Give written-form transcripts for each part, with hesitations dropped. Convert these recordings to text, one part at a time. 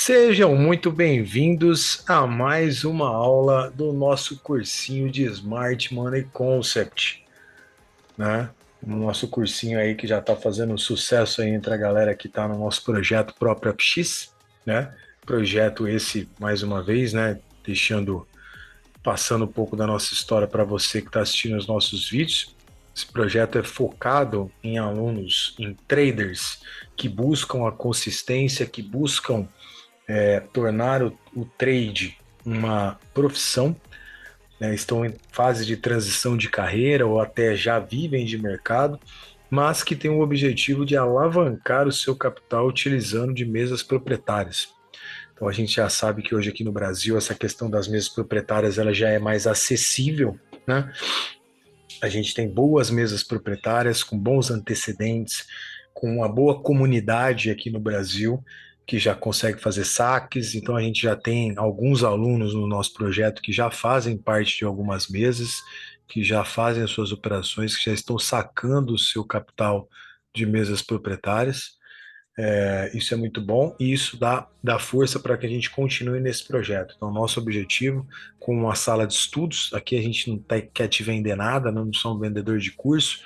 Sejam muito bem-vindos a mais uma aula do nosso cursinho de Smart Money Concept, né? O nosso cursinho aí que já está fazendo sucesso aí entre a galera que está no nosso projeto próprio FX, né? Projeto esse, mais uma vez, né? Passando um pouco da nossa história para você que está assistindo os nossos vídeos. Esse projeto é focado em alunos, em traders que buscam a consistência, que buscam tornar o trade uma profissão, né, estão em fase de transição de carreira ou até já vivem de mercado, mas que têm o objetivo de alavancar o seu capital utilizando de mesas proprietárias. Então a gente já sabe que hoje aqui no Brasil essa questão das mesas proprietárias ela já é mais acessível, né? A gente tem boas mesas proprietárias com bons antecedentes, com uma boa comunidade aqui no Brasil que já consegue fazer saques. Então a gente já tem alguns alunos no nosso projeto que já fazem parte de algumas mesas, que já fazem as suas operações, que já estão sacando o seu capital de mesas proprietárias. Isso é muito bom e isso dá força para que a gente continue nesse projeto. Então, nosso objetivo com uma sala de estudos, aqui a gente não quer te vender nada, não somos vendedor de curso,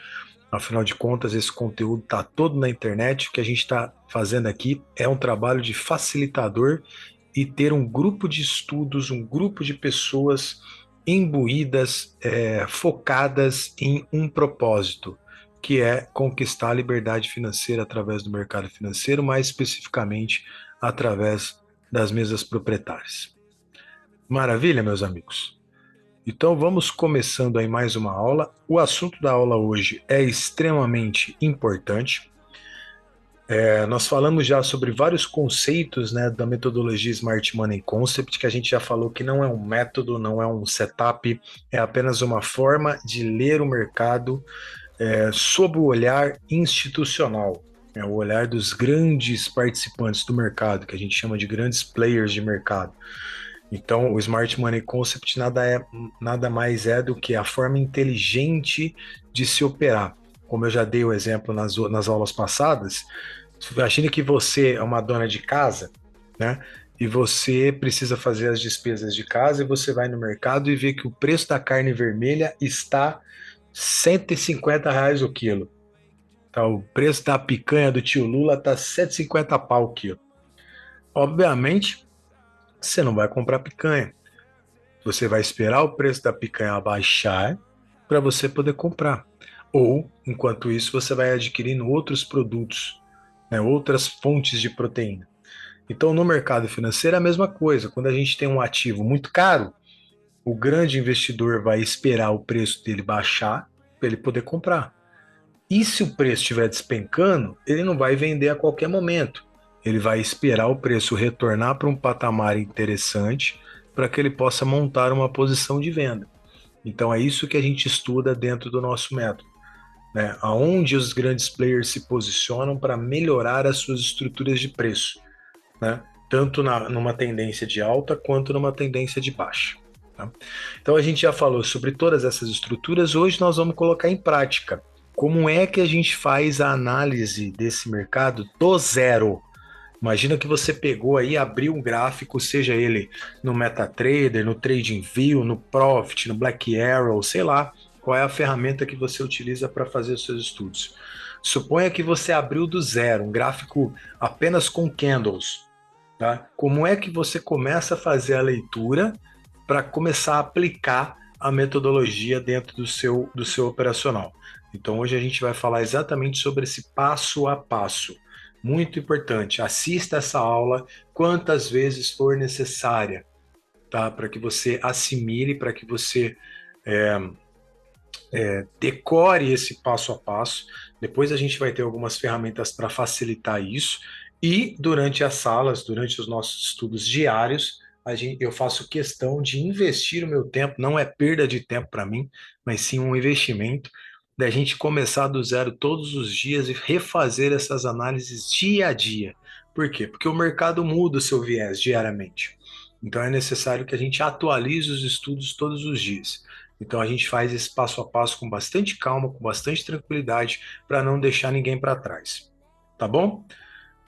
afinal de contas, esse conteúdo está todo na internet. O que a gente está fazendo aqui é um trabalho de facilitador e ter um grupo de estudos, um grupo de pessoas imbuídas, focadas em um propósito, que é conquistar a liberdade financeira através do mercado financeiro, mais especificamente através das mesas proprietárias. Maravilha, meus amigos? Então vamos começando aí mais uma aula. O assunto da aula hoje é extremamente importante. Nós falamos já sobre vários conceitos, né, da metodologia Smart Money Concept, que a gente já falou que não é um método, não é um setup, é apenas uma forma de ler o mercado sob o olhar institucional, o olhar dos grandes participantes do mercado, que a gente chama de grandes players de mercado. Então, o Smart Money Concept nada mais é do que a forma inteligente de se operar. Como eu já dei o exemplo nas aulas passadas, imagine que você é uma dona de casa, né? E você precisa fazer as despesas de casa e você vai no mercado e vê que o preço da carne vermelha está R$ 150 o quilo. Tá, o preço da picanha do tio Lula tá 150 pau o quilo. Obviamente, você não vai comprar picanha. Você vai esperar o preço da picanha abaixar para você poder comprar. Ou, enquanto isso, você vai adquirindo outros produtos, né, outras fontes de proteína. Então, no mercado financeiro é a mesma coisa. Quando a gente tem um ativo muito caro, o grande investidor vai esperar o preço dele baixar para ele poder comprar. E se o preço estiver despencando, ele não vai vender a qualquer momento. Ele vai esperar o preço retornar para um patamar interessante para que ele possa montar uma posição de venda. Então é isso que a gente estuda dentro do nosso método, né? Aonde os grandes players se posicionam para melhorar as suas estruturas de preço, né? Tanto numa tendência de alta quanto numa tendência de baixa. Tá? Então a gente já falou sobre todas essas estruturas, hoje nós vamos colocar em prática. Como é que a gente faz a análise desse mercado do zero? Imagina que você pegou aí, abriu um gráfico, seja ele no MetaTrader, no TradingView, no Profit, no Black Arrow, sei lá, qual é a ferramenta que você utiliza para fazer os seus estudos. Suponha que você abriu do zero, um gráfico apenas com candles. Tá? Como é que você começa a fazer a leitura para começar a aplicar a metodologia dentro do seu operacional? Então, hoje a gente vai falar exatamente sobre esse passo a passo. Muito importante, assista essa aula quantas vezes for necessária, tá? Para que você assimile, para que você decore esse passo a passo. Depois a gente vai ter algumas ferramentas para facilitar isso. E durante as salas, durante os nossos estudos diários, eu faço questão de investir o meu tempo, não é perda de tempo para mim, mas sim um investimento, da gente começar do zero todos os dias e refazer essas análises dia a dia. Por quê? Porque o mercado muda o seu viés diariamente. Então é necessário que a gente atualize os estudos todos os dias. Então a gente faz esse passo a passo com bastante calma, com bastante tranquilidade, para não deixar ninguém para trás. Tá bom?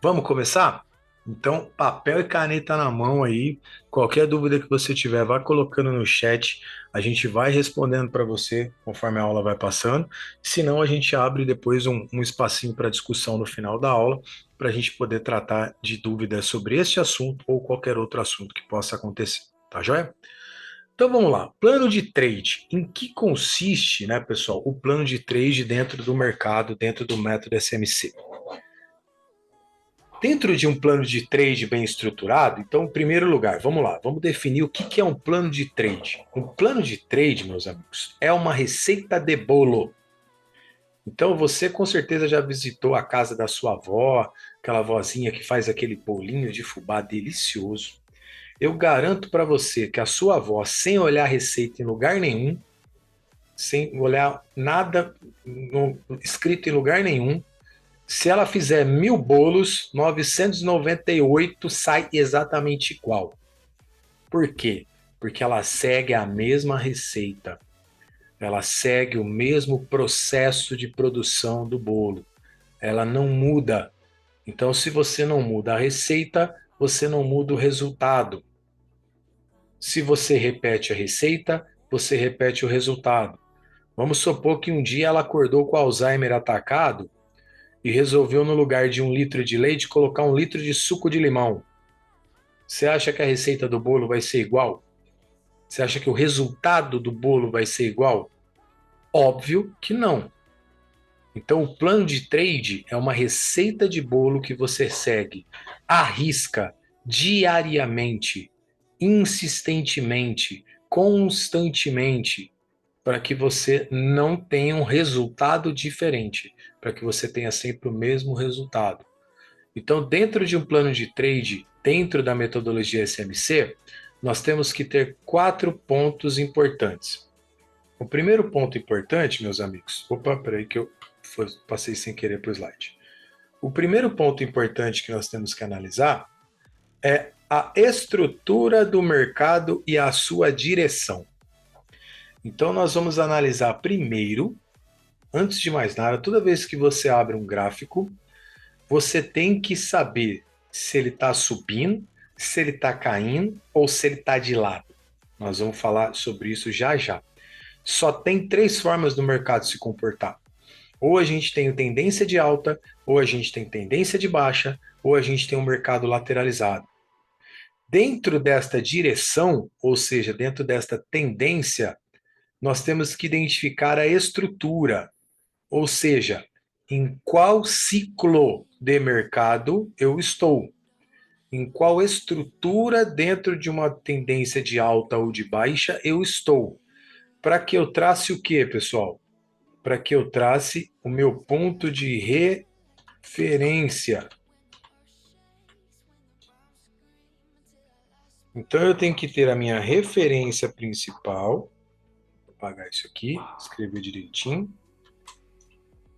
Vamos começar? Então, papel e caneta na mão aí. Qualquer dúvida que você tiver, vá colocando no chat. A gente vai respondendo para você conforme a aula vai passando. Se não, a gente abre depois um espacinho para discussão no final da aula, para a gente poder tratar de dúvidas sobre este assunto ou qualquer outro assunto que possa acontecer. Tá joia? Então vamos lá. Plano de trade. Em que consiste, né, pessoal, o plano de trade dentro do mercado, dentro do método SMC? Dentro de um plano de trade bem estruturado, então, em primeiro lugar, vamos lá, vamos definir o que é um plano de trade. Um plano de trade, meus amigos, é uma receita de bolo. Então, você com certeza já visitou a casa da sua avó, aquela vozinha que faz aquele bolinho de fubá delicioso. Eu garanto para você que a sua avó, sem olhar a receita em lugar nenhum, sem olhar nada escrito em lugar nenhum, se ela fizer 1.000 bolos, 998 sai exatamente igual. Por quê? Porque ela segue a mesma receita. Ela segue o mesmo processo de produção do bolo. Ela não muda. Então, se você não muda a receita, você não muda o resultado. Se você repete a receita, você repete o resultado. Vamos supor que um dia ela acordou com Alzheimer atacado e resolveu, no lugar de 1 litro de leite, colocar 1 litro de suco de limão. Você acha que a receita do bolo vai ser igual? Você acha que o resultado do bolo vai ser igual? Óbvio que não. Então, o plano de trade é uma receita de bolo que você segue à risca, diariamente, insistentemente, constantemente, para que você não tenha um resultado diferente, para que você tenha sempre o mesmo resultado. Então, dentro de um plano de trade, dentro da metodologia SMC, nós temos que ter 4 pontos importantes. O primeiro ponto importante, meus amigos, opa, peraí que eu passei sem querer para o slide. O primeiro ponto importante que nós temos que analisar é a estrutura do mercado e a sua direção. Então, nós vamos analisar primeiro, antes de mais nada, toda vez que você abre um gráfico, você tem que saber se ele está subindo, se ele está caindo ou se ele está de lado. Nós vamos falar sobre isso já já. Só tem 3 formas do mercado se comportar. Ou a gente tem tendência de alta, ou a gente tem tendência de baixa, ou a gente tem um mercado lateralizado. Dentro desta direção, ou seja, dentro desta tendência, nós temos que identificar a estrutura, ou seja, em qual ciclo de mercado eu estou, em qual estrutura dentro de uma tendência de alta ou de baixa eu estou. Para que eu trace o que, pessoal? Para que eu trace o meu ponto de referência. Então eu tenho que ter a minha referência principal. Vou apagar isso aqui, escrever direitinho.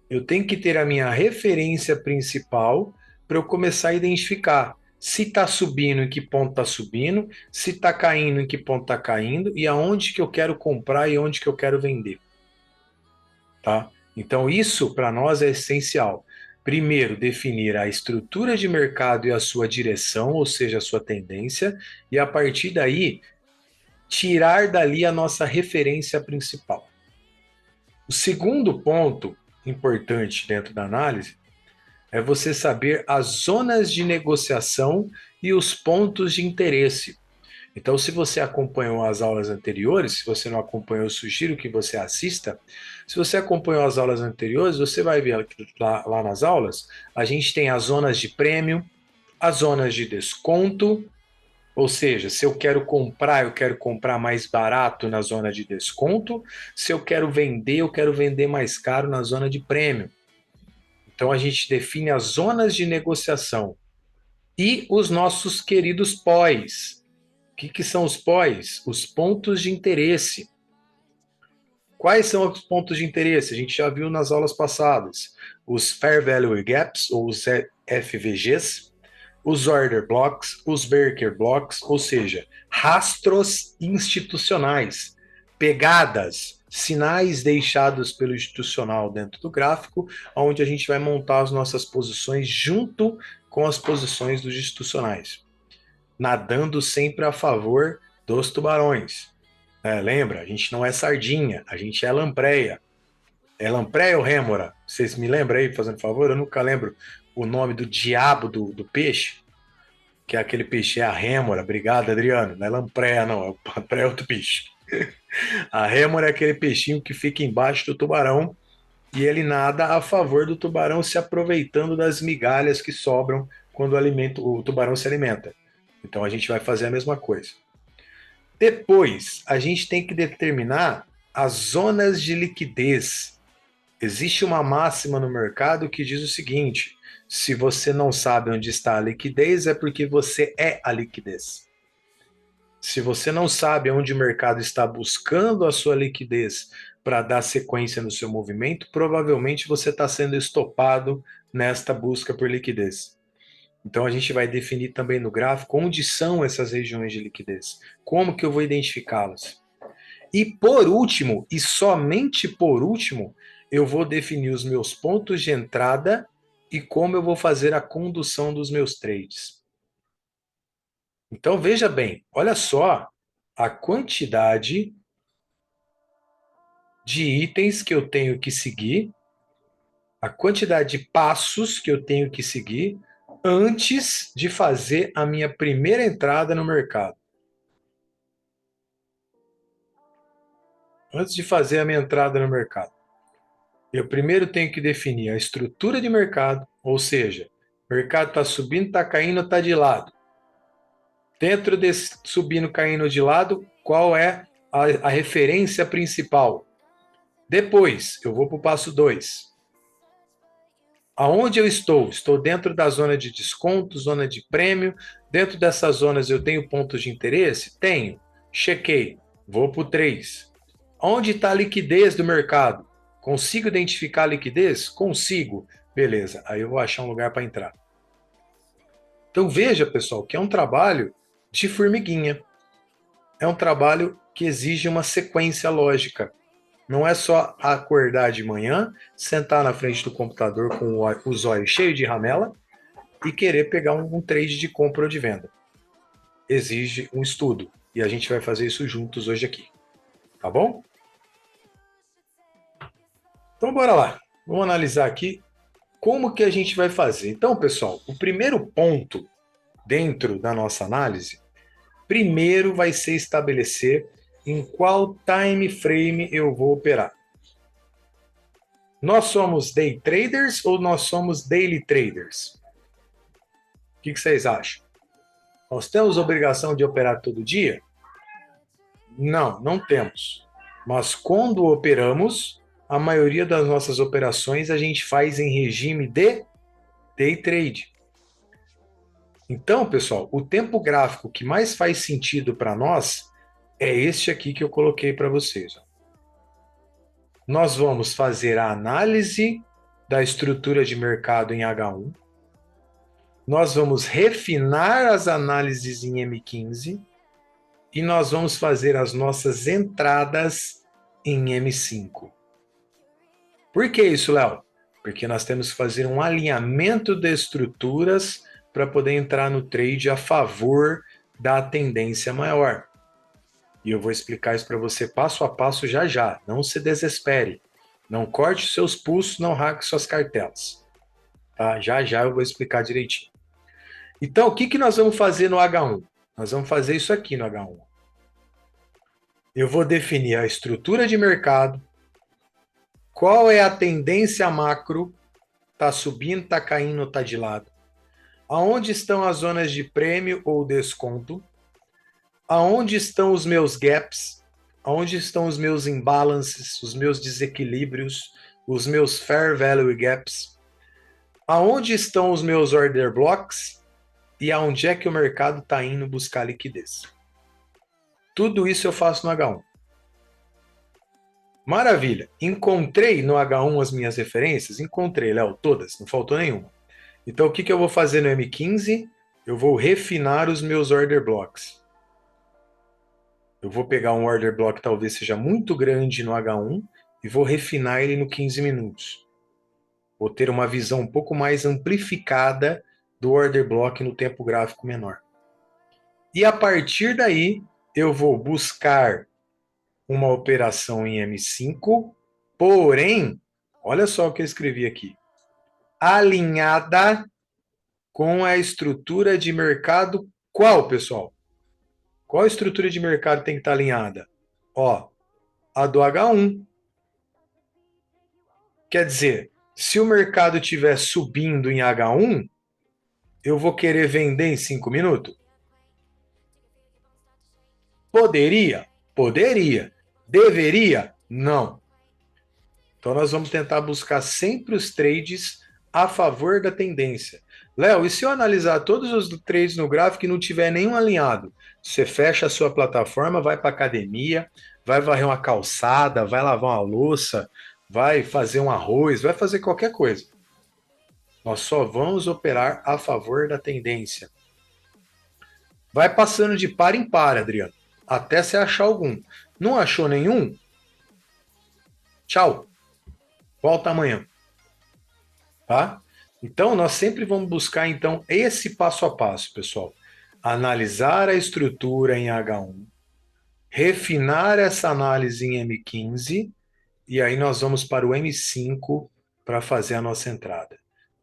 Eu tenho que ter a minha referência principal para eu começar a identificar se está subindo, em que ponto está subindo, se está caindo, em que ponto está caindo e aonde que eu quero comprar e onde que eu quero vender. Tá? Então isso para nós é essencial. Primeiro, definir a estrutura de mercado e a sua direção, ou seja, a sua tendência, e a partir daí tirar dali a nossa referência principal. O segundo ponto importante dentro da análise é você saber as zonas de negociação e os pontos de interesse. Então, se você acompanhou as aulas anteriores, se você não acompanhou, eu sugiro que você assista. Se você acompanhou as aulas anteriores, você vai ver lá nas aulas, a gente tem as zonas de prêmio, as zonas de desconto, ou seja, se eu quero comprar mais barato na zona de desconto, se eu quero vender mais caro na zona de prêmio. Então a gente define as zonas de negociação e os nossos queridos POIs. O que são os POIs? Os pontos de interesse. Quais são os pontos de interesse? A gente já viu nas aulas passadas. Os Fair Value Gaps, ou os FVGs, os Order Blocks, os Breaker Blocks, ou seja, rastros institucionais, pegadas, sinais deixados pelo institucional dentro do gráfico, onde a gente vai montar as nossas posições junto com as posições dos institucionais, nadando sempre a favor dos tubarões. Lembra, a gente não é sardinha, a gente é lampreia. É lampreia ou rêmora? Vocês me lembram aí, fazendo favor? Eu nunca lembro o nome do diabo do peixe, que é aquele peixe, é a rêmora. Obrigado, Adriano. Não é lampreia, não. Lampreia é outro peixe. A rêmora é aquele peixinho que fica embaixo do tubarão e ele nada a favor do tubarão, se aproveitando das migalhas que sobram quando o tubarão se alimenta. Então a gente vai fazer a mesma coisa. Depois, a gente tem que determinar as zonas de liquidez. Existe uma máxima no mercado que diz o seguinte: se você não sabe onde está a liquidez, é porque você é a liquidez. Se você não sabe onde o mercado está buscando a sua liquidez para dar sequência no seu movimento, provavelmente você está sendo estopado nesta busca por liquidez. Então a gente vai definir também no gráfico onde são essas regiões de liquidez, como que eu vou identificá-las. E por último, e somente por último, eu vou definir os meus pontos de entrada e como eu vou fazer a condução dos meus trades. Então veja bem, olha só a quantidade de itens que eu tenho que seguir, a quantidade de passos que eu tenho que seguir antes de fazer a minha primeira entrada no mercado. Antes de fazer a minha entrada no mercado, eu primeiro tenho que definir a estrutura de mercado, ou seja, o mercado está subindo, está caindo, está de lado. Dentro desse subindo, caindo de lado, qual é a referência principal? Depois, eu vou para o passo 2. Aonde eu estou? Estou dentro da zona de desconto, zona de prêmio. Dentro dessas zonas eu tenho pontos de interesse? Tenho. Chequei. Vou para o 3. Onde está a liquidez do mercado? Consigo identificar a liquidez? Consigo. Beleza, aí eu vou achar um lugar para entrar. Então veja, pessoal, que é um trabalho de formiguinha. É um trabalho que exige uma sequência lógica. Não é só acordar de manhã, sentar na frente do computador com os olhos cheios de ramela e querer pegar um trade de compra ou de venda. Exige um estudo. E a gente vai fazer isso juntos hoje aqui. Tá bom? Então bora lá. Vamos analisar aqui como que a gente vai fazer. Então, pessoal, o primeiro ponto dentro da nossa análise, primeiro vai ser estabelecer em qual time frame eu vou operar. Nós somos day traders ou nós somos daily traders? O que vocês acham? Nós temos obrigação de operar todo dia? Não, não temos. Mas quando operamos, a maioria das nossas operações a gente faz em regime de day trade. Então, pessoal, o tempo gráfico que mais faz sentido para nós é este aqui que eu coloquei para vocês. Nós vamos fazer a análise da estrutura de mercado em H1. Nós vamos refinar as análises em M15 e nós vamos fazer as nossas entradas em M5. Por que isso, Léo? Porque nós temos que fazer um alinhamento de estruturas para poder entrar no trade a favor da tendência maior. E eu vou explicar isso para você passo a passo já já. Não se desespere. Não corte os seus pulsos, não raque suas cartelas. Tá? Já já eu vou explicar direitinho. Então, o que nós vamos fazer no H1? Nós vamos fazer isso aqui no H1. Eu vou definir a estrutura de mercado, qual é a tendência macro, está subindo, está caindo, está de lado. Aonde estão as zonas de prêmio ou desconto? Aonde estão os meus gaps? Aonde estão os meus imbalances, os meus desequilíbrios, os meus fair value gaps? Aonde estão os meus order blocks? E aonde é que o mercado está indo buscar liquidez? Tudo isso eu faço no H1. Maravilha. Encontrei no H1 as minhas referências? Encontrei, Léo, todas, não faltou nenhuma. Então, o que eu vou fazer no M15? Eu vou refinar os meus order blocks. Eu vou pegar um order block que talvez seja muito grande no H1 e vou refinar ele no 15 minutos. Vou ter uma visão um pouco mais amplificada do order block no tempo gráfico menor. E a partir daí, eu vou buscar uma operação em M5, porém, olha só o que eu escrevi aqui, alinhada com a estrutura de mercado qual, pessoal? Qual estrutura de mercado tem que estar alinhada? Ó, a do H1. Quer dizer, se o mercado estiver subindo em H1, eu vou querer vender em 5 minutos? Poderia? Poderia. Deveria? Não. Então nós vamos tentar buscar sempre os trades a favor da tendência. Léo, e se eu analisar todos os trades no gráfico e não tiver nenhum alinhado? Você fecha a sua plataforma, vai para academia, vai varrer uma calçada, vai lavar uma louça, vai fazer um arroz, vai fazer qualquer coisa. Nós só vamos operar a favor da tendência. Vai passando de par em par, Adriano, até você achar algum. Não achou nenhum? Tchau. Volta amanhã. Tá? Então, nós sempre vamos buscar então esse passo a passo, pessoal. Analisar a estrutura em H1, refinar essa análise em M15 e aí nós vamos para o M5 para fazer a nossa entrada.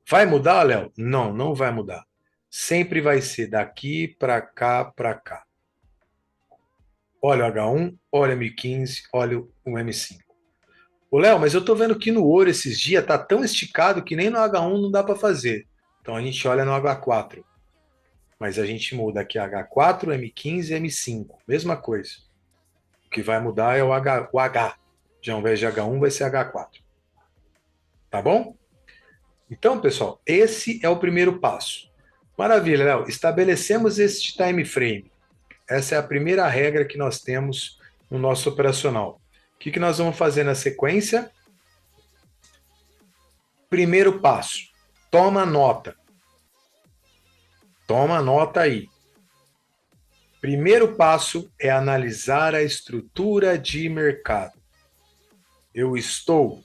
Vai mudar, Léo? Não, não vai mudar. Sempre vai ser daqui para cá, para cá. Olha o H1, olha o M15, olha o M5. Ô, Léo, mas eu tô vendo que no ouro esses dias tá tão esticado que nem no H1 não dá para fazer. Então a gente olha no H4. Mas a gente muda aqui H4, M15 e M5. Mesma coisa. O que vai mudar é o H. Já ao invés de H1 vai ser H4. Tá bom? Então, pessoal, esse é o primeiro passo. Maravilha, Léo. Estabelecemos este time frame. Essa é a primeira regra que nós temos no nosso operacional. O que nós vamos fazer na sequência? Primeiro passo. Toma nota. Toma nota aí. Primeiro passo é analisar a estrutura de mercado. Eu estou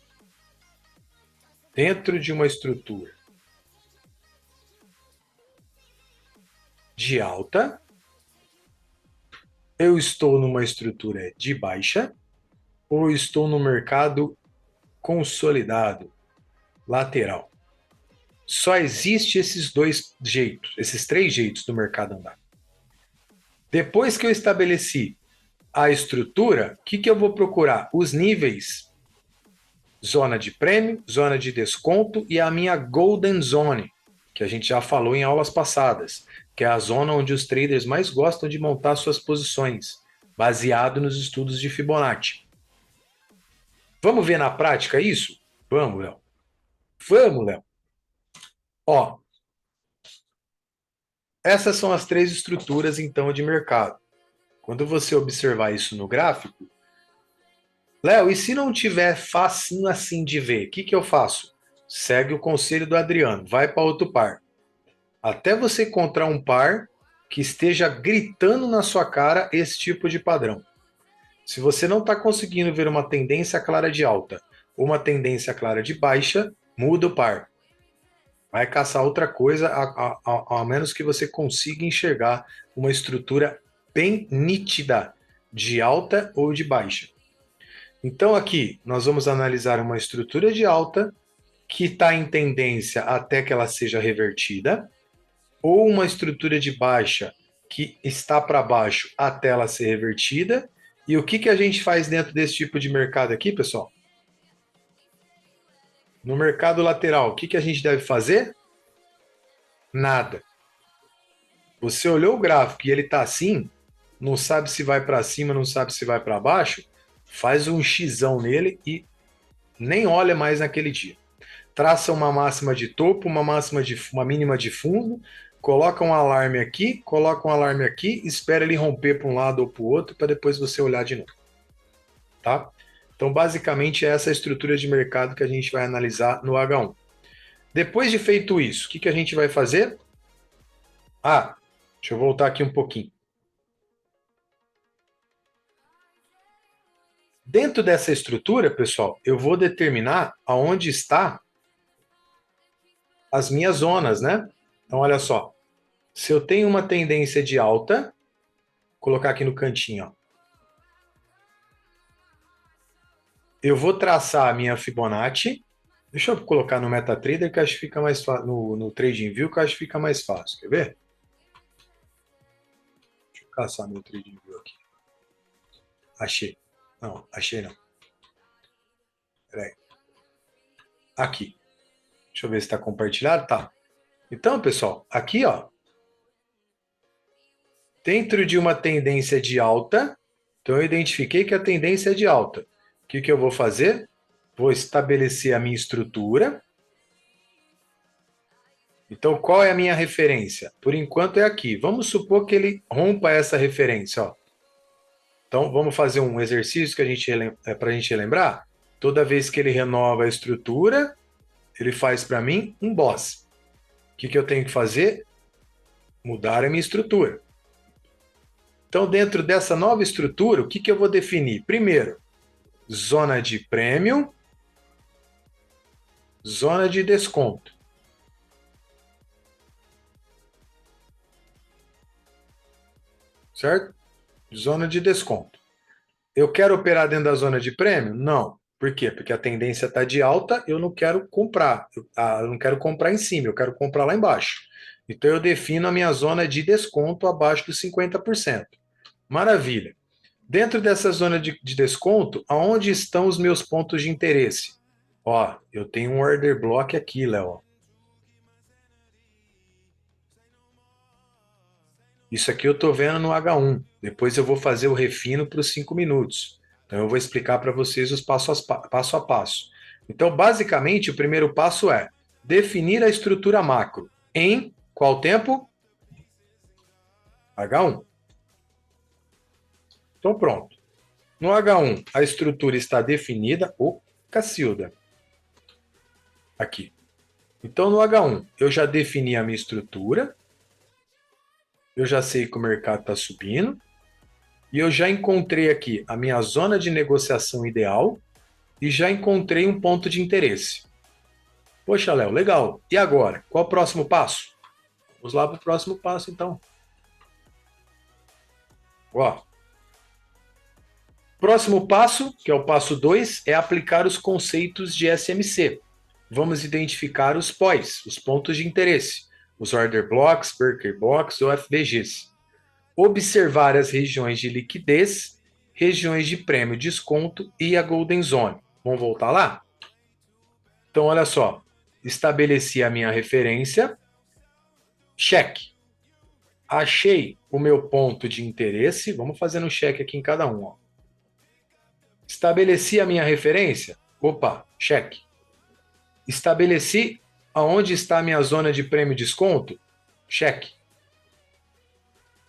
dentro de uma estrutura de alta, eu estou numa estrutura de baixa, ou estou no mercado consolidado, lateral. Só existe esses dois jeitos, esses três jeitos do mercado andar. Depois que eu estabeleci a estrutura, o que eu vou procurar? Os níveis, zona de prêmio, zona de desconto e a minha Golden Zone, que a gente já falou em aulas passadas, que é a zona onde os traders mais gostam de montar suas posições, baseado nos estudos de Fibonacci. Vamos ver na prática isso? Vamos, Léo. Vamos, Léo. Ó, essas são as três estruturas, então, de mercado. Quando você observar isso no gráfico, Léo, e se não tiver facinho assim de ver, o que eu faço? Segue o conselho do Adriano, vai para outro par. Até você encontrar um par que esteja gritando na sua cara esse tipo de padrão. Se você não está conseguindo ver uma tendência clara de alta ou uma tendência clara de baixa, muda o par. Vai caçar outra coisa, a menos que você consiga enxergar uma estrutura bem nítida de alta ou de baixa. Então aqui nós vamos analisar uma estrutura de alta que está em tendência até que ela seja revertida, ou uma estrutura de baixa que está para baixo até ela ser revertida. E o que a gente faz dentro desse tipo de mercado aqui, pessoal? No mercado lateral, o que a gente deve fazer? Nada. Você olhou o gráfico e ele está assim, não sabe se vai para cima, não sabe se vai para baixo, faz um xão nele e nem olha mais naquele dia. Traça uma máxima de topo, uma mínima de fundo, coloca um alarme aqui, espera ele romper para um lado ou para o outro para depois você olhar de novo. Tá? Então, basicamente, é essa a estrutura de mercado que a gente vai analisar no H1. Depois de feito isso, o que a gente vai fazer? Deixa eu voltar aqui um pouquinho. Dentro dessa estrutura, pessoal, eu vou determinar aonde está as minhas zonas, né? Então, olha só. Se eu tenho uma tendência de alta, vou colocar aqui no cantinho, ó. Eu vou traçar a minha Fibonacci. Deixa eu colocar no MetaTrader que acho que fica mais fácil, no TradingView que acho que fica mais fácil. Quer ver? Deixa eu caçar meu TradingView aqui. Achei. Não, achei não. Peraí. Aqui. Deixa eu ver se está compartilhado. Tá. Então, pessoal, aqui, ó. Dentro de uma tendência de alta, então eu identifiquei que a tendência é de alta. O que eu vou fazer? Vou estabelecer a minha estrutura. Então, qual é a minha referência? Por enquanto é aqui. Vamos supor que ele rompa essa referência, ó. Então, vamos fazer um exercício que para a gente lembrar. Toda vez que ele renova a estrutura, ele faz para mim um boss. O que eu tenho que fazer? Mudar a minha estrutura. Então, dentro dessa nova estrutura, o que eu vou definir? Primeiro, zona de prêmio, zona de desconto. Certo? Zona de desconto. Eu quero operar dentro da zona de prêmio? Não. Por quê? Porque a tendência está de alta, eu não quero comprar. Eu não quero comprar em cima, eu quero comprar lá embaixo. Então eu defino a minha zona de desconto abaixo dos 50%. Maravilha. Dentro dessa zona de desconto, aonde estão os meus pontos de interesse? Ó, eu tenho um order block aqui, Léo. Isso aqui eu estou vendo no H1. Depois eu vou fazer o refino para os 5 minutos. Então eu vou explicar para vocês os passo a passo. Então, basicamente, o primeiro passo é definir a estrutura macro. Em qual tempo? H1. Então, pronto. No H1, a estrutura está definida. Ô, Cacilda. Aqui. Então, no H1, eu já defini a minha estrutura. Eu já sei que o mercado está subindo. E eu já encontrei aqui a minha zona de negociação ideal e já encontrei um ponto de interesse. Poxa, Léo, legal. E agora? Qual o próximo passo? Vamos lá para o próximo passo, então. Ó. Próximo passo, que é o passo 2, é aplicar os conceitos de SMC. Vamos identificar os POIs, os pontos de interesse, os Order Blocks, Breaker Blocks ou FBGs. Observar as regiões de liquidez, regiões de prêmio, desconto e a Golden Zone. Vamos voltar lá? Então, olha só. Estabeleci a minha referência. Cheque. Achei o meu ponto de interesse. Vamos fazendo um cheque aqui em cada um. Ó. Estabeleci a minha referência. Opa, cheque. Estabeleci aonde está a minha zona de prêmio desconto. Cheque.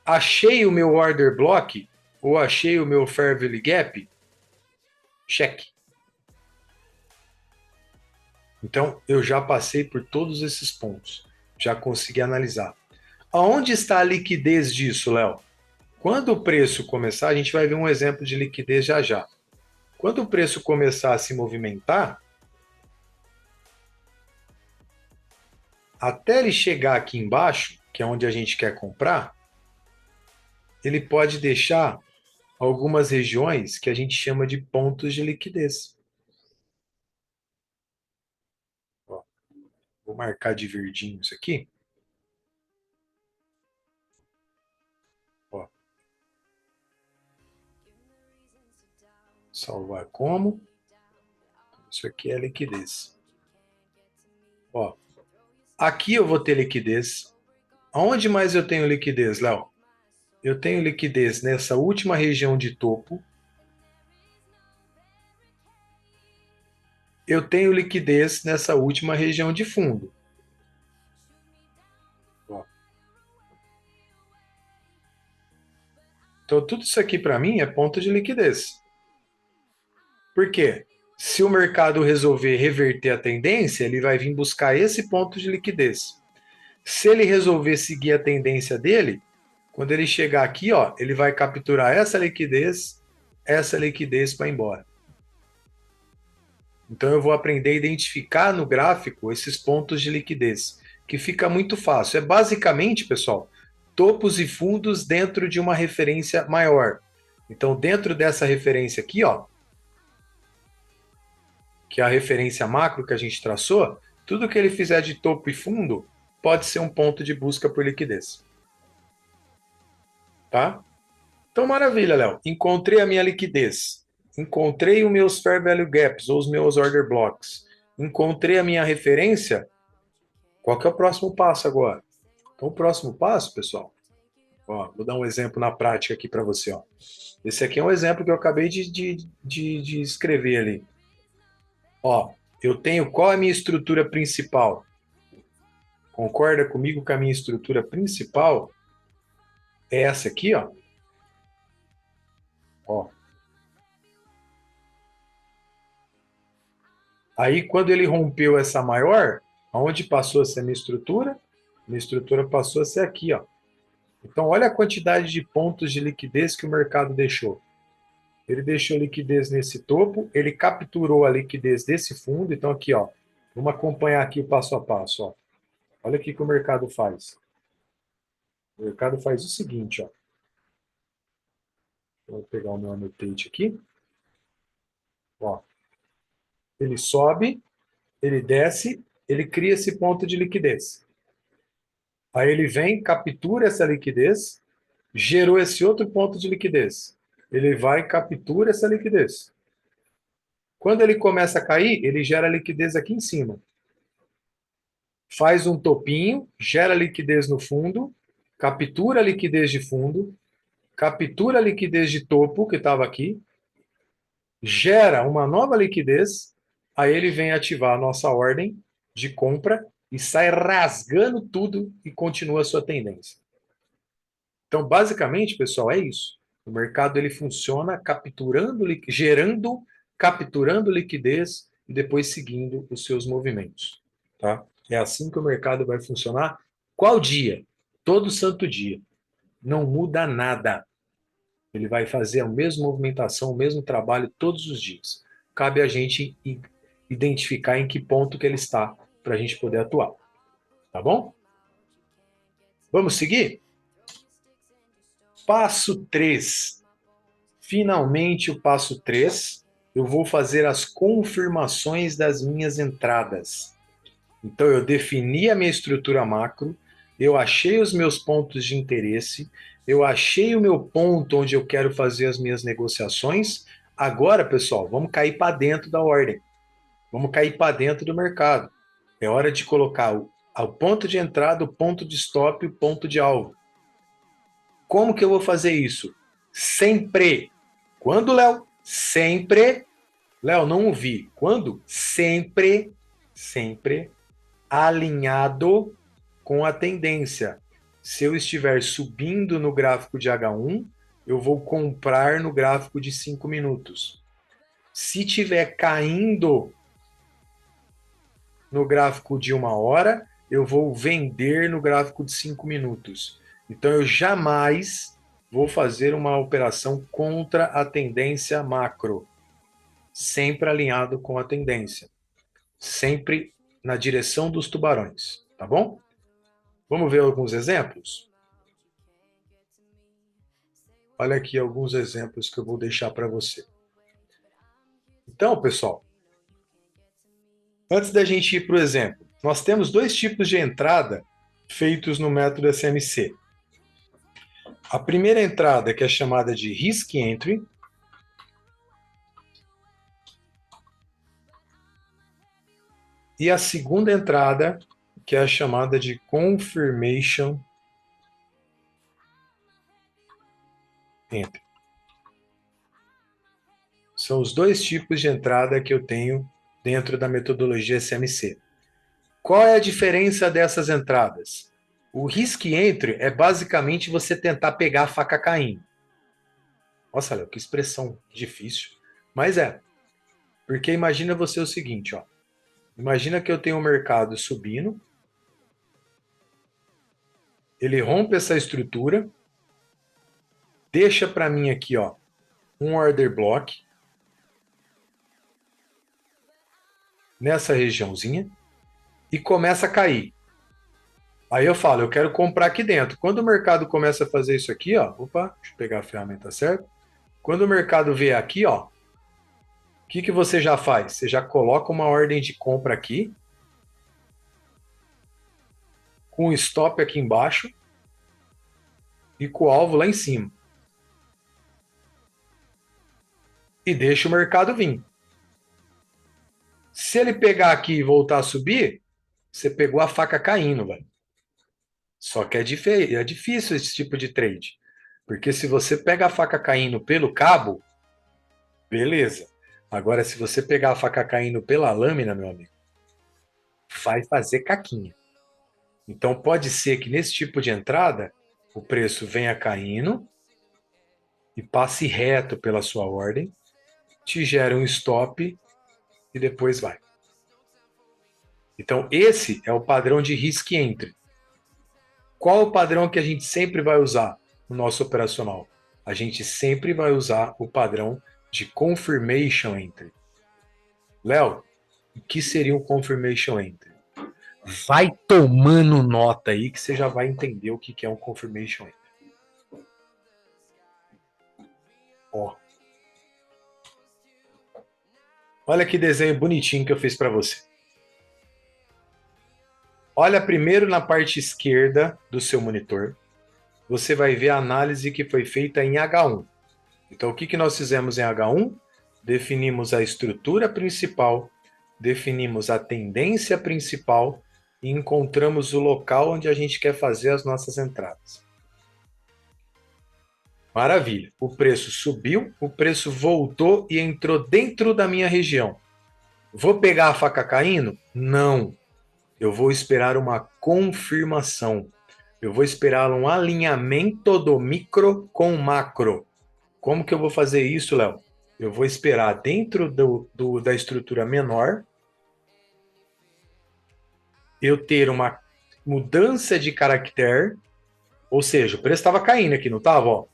Achei o meu order block ou achei o meu fair value gap. Cheque. Então, eu já passei por todos esses pontos. Já consegui analisar. Aonde está a liquidez disso, Léo? Quando o preço começar, a gente vai ver um exemplo de liquidez já já. Quando o preço começar a se movimentar, até ele chegar aqui embaixo, que é onde a gente quer comprar, ele pode deixar algumas regiões que a gente chama de pontos de liquidez. Ó, vou marcar de verdinho isso aqui. Ó. Salvar como. Isso aqui é liquidez. Ó. Aqui eu vou ter liquidez. Aonde mais eu tenho liquidez, Léo? Eu tenho liquidez nessa última região de topo. Eu tenho liquidez nessa última região de fundo. Ó. Então, tudo isso aqui para mim é ponto de liquidez. Por quê? Se o mercado resolver reverter a tendência, ele vai vir buscar esse ponto de liquidez. Se ele resolver seguir a tendência dele, quando ele chegar aqui, ó, ele vai capturar essa liquidez essa liquidez para ir embora. Então eu vou aprender a identificar no gráfico esses pontos de liquidez, que fica muito fácil. É basicamente, pessoal, topos e fundos dentro de uma referência maior. Então, dentro dessa referência aqui, ó, que é a referência macro que a gente traçou, tudo que ele fizer de topo e fundo pode ser um ponto de busca por liquidez. Tá? Então, maravilha, Léo. Encontrei a minha liquidez. Encontrei os meus Fair Value Gaps, ou os meus Order Blocks. Encontrei a minha referência. Qual que é o próximo passo agora? Então, o próximo passo, pessoal, ó, vou dar um exemplo na prática aqui para você. Ó. Esse aqui é um exemplo que eu acabei de escrever ali. Ó, eu tenho qual é a minha estrutura principal? Concorda comigo que a minha estrutura principal é essa aqui, ó? Ó. Aí, quando ele rompeu essa maior, aonde passou a ser minha estrutura? Minha estrutura passou a ser aqui, ó. Então, olha a quantidade de pontos de liquidez que o mercado deixou. Ele deixou liquidez nesse topo, ele capturou a liquidez desse fundo. Então, aqui, ó, vamos acompanhar aqui o passo a passo, ó. Olha o que o mercado faz. O mercado faz o seguinte, ó. Vou pegar o meu annotate aqui. Ó. Ele sobe, ele desce, ele cria esse ponto de liquidez. Aí ele vem, captura essa liquidez, gerou esse outro ponto de liquidez. Ele vai e captura essa liquidez. Quando ele começa a cair, ele gera liquidez aqui em cima. Faz um topinho, gera liquidez no fundo, captura a liquidez de fundo, captura a liquidez de topo, que estava aqui, gera uma nova liquidez, aí ele vem ativar a nossa ordem de compra e sai rasgando tudo e continua a sua tendência. Então, basicamente, pessoal, é isso. O mercado ele funciona capturando, gerando, capturando liquidez e depois seguindo os seus movimentos. Tá? É assim que o mercado vai funcionar. Qual dia? Todo santo dia. Não muda nada. Ele vai fazer a mesma movimentação, o mesmo trabalho todos os dias. Cabe a gente identificar em que ponto que ele está para a gente poder atuar. Tá bom? Vamos seguir? Passo 3. Finalmente, o passo 3, eu vou fazer as confirmações das minhas entradas. Então, eu defini a minha estrutura macro, eu achei os meus pontos de interesse, eu achei o meu ponto onde eu quero fazer as minhas negociações. Agora, pessoal, vamos cair para dentro da ordem. Vamos cair para dentro do mercado. É hora de colocar o ponto de entrada, o ponto de stop e o ponto de alvo. Como que eu vou fazer isso? Sempre. Quando, Léo? Sempre. Léo, não ouvi. Quando? Sempre, sempre alinhado com a tendência. Se eu estiver subindo no gráfico de H1, eu vou comprar no gráfico de 5 minutos. Se estiver caindo no gráfico de 1 hora, eu vou vender no gráfico de 5 minutos. Então eu jamais vou fazer uma operação contra a tendência macro. Sempre alinhado com a tendência. Sempre na direção dos tubarões, tá bom? Vamos ver alguns exemplos? Olha aqui alguns exemplos que eu vou deixar para você. Então, pessoal, antes da gente ir para o exemplo, nós temos dois tipos de entrada feitos no método SMC. A primeira entrada, que é chamada de Risk Entry, e a segunda entrada, que é a chamada de Confirmation Entry. São os dois tipos de entrada que eu tenho dentro da metodologia SMC. Qual é a diferença dessas entradas? O Risk Entry é basicamente você tentar pegar a faca caindo. Nossa, Léo, que expressão difícil. Mas é. Porque imagina você o seguinte, ó. Imagina que eu tenho um mercado subindo, ele rompe essa estrutura, deixa para mim aqui, ó, um order block nessa regiãozinha e começa a cair. Aí eu falo, eu quero comprar aqui dentro. Quando o mercado começa a fazer isso aqui, ó, opa, deixa eu pegar a ferramenta certa. Quando o mercado vê aqui, ó, o que você já faz? Você já coloca uma ordem de compra aqui, com o stop aqui embaixo e com o alvo lá em cima. E deixa o mercado vir. Se ele pegar aqui e voltar a subir, você pegou a faca caindo, velho. Só que é difícil esse tipo de trade. Porque se você pega a faca caindo pelo cabo, beleza. Agora, se você pegar a faca caindo pela lâmina, meu amigo, vai fazer caquinha. Então, pode ser que nesse tipo de entrada, o preço venha caindo e passe reto pela sua ordem, te gere um stop e depois vai. Então, esse é o padrão de risk entry. Qual o padrão que a gente sempre vai usar no nosso operacional? A gente sempre vai usar o padrão de confirmation entry. Léo, o que seria um confirmation entry? Vai tomando nota aí que você já vai entender o que é um confirmation entry. Ó. Olha que desenho bonitinho que eu fiz para você. Olha primeiro na parte esquerda do seu monitor. Você vai ver a análise que foi feita em H1. Então, o que nós fizemos em H1? Definimos a estrutura principal, definimos a tendência principal e encontramos o local onde a gente quer fazer as nossas entradas. Maravilha. O preço subiu, o preço voltou e entrou dentro da minha região. Vou pegar a faca caindo? Não. Eu vou esperar uma confirmação. Eu vou esperar um alinhamento do micro com o macro. Como que eu vou fazer isso, Léo? Eu vou esperar dentro da estrutura menor eu ter uma mudança de caractere, ou seja, o preço estava caindo aqui, não estava? Ó.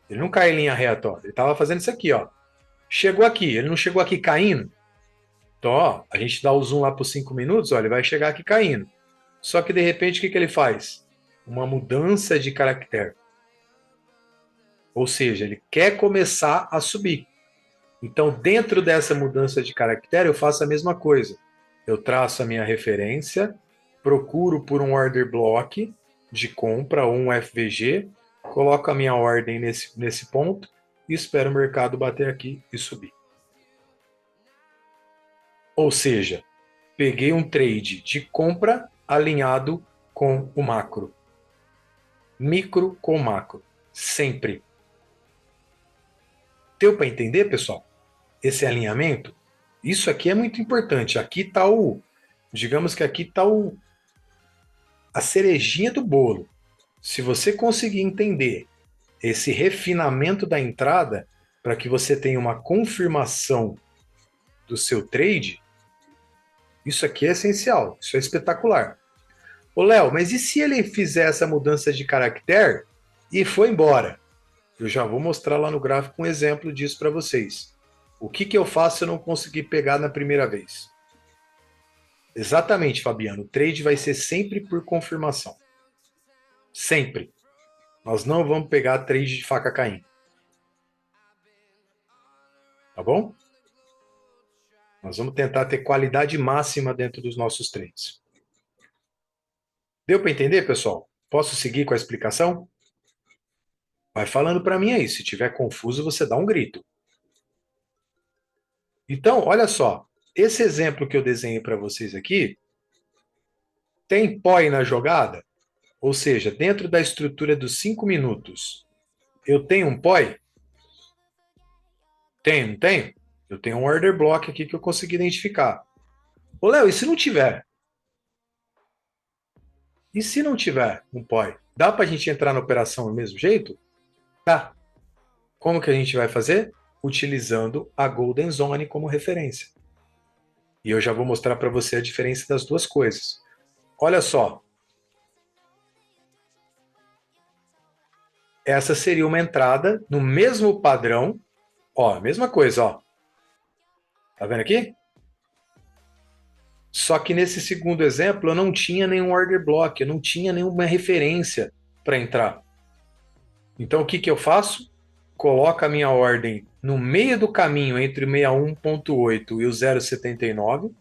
Ele não cai em linha reta, ó. Ele estava fazendo isso aqui, ó. Chegou aqui, ele não chegou aqui caindo? Então, ó, a gente dá o zoom lá por 5 minutos, ó, ele vai chegar aqui caindo. Só que de repente, o que ele faz? Uma mudança de caractere. Ou seja, ele quer começar a subir. Então, dentro dessa mudança de caractere, eu faço a mesma coisa. Eu traço a minha referência, procuro por um order block de compra ou um FVG, coloco a minha ordem nesse ponto e espero o mercado bater aqui e subir. Ou seja, peguei um trade de compra alinhado com o macro. Micro com macro. Sempre. Deu para entender, pessoal? Esse alinhamento? Isso aqui é muito importante. Aqui está digamos que aqui está a cerejinha do bolo. Se você conseguir entender esse refinamento da entrada para que você tenha uma confirmação do seu trade, isso aqui é essencial, isso é espetacular. Ô Léo, mas e se ele fizer essa mudança de caractere e foi embora? Eu já vou mostrar lá no gráfico um exemplo disso para vocês. O que eu faço se eu não conseguir pegar na primeira vez? Exatamente, Fabiano. O trade vai ser sempre por confirmação. Sempre. Nós não vamos pegar trade de faca caindo. Tá bom? Nós vamos tentar ter qualidade máxima dentro dos nossos trades. Deu para entender, pessoal? Posso seguir com a explicação? Vai falando para mim aí. Se tiver confuso, você dá um grito. Então, olha só. Esse exemplo que eu desenhei para vocês aqui tem POI na jogada? Ou seja, dentro da estrutura dos 5 minutos, eu tenho um POI? Tenho, não tenho? Eu tenho um order block aqui que eu consegui identificar. Ô, Léo, e se não tiver? E se não tiver um POI? Dá para a gente entrar na operação do mesmo jeito? Tá. Como que a gente vai fazer? Utilizando a Golden Zone como referência. E eu já vou mostrar para você a diferença das duas coisas. Olha só. Essa seria uma entrada no mesmo padrão Ó, mesma coisa, ó. Tá vendo aqui? Só que nesse segundo exemplo eu não tinha nenhum order block, eu não tinha nenhuma referência para entrar. Então o que que eu faço? Coloco a minha ordem no meio do caminho entre o 61.8 e o 0,79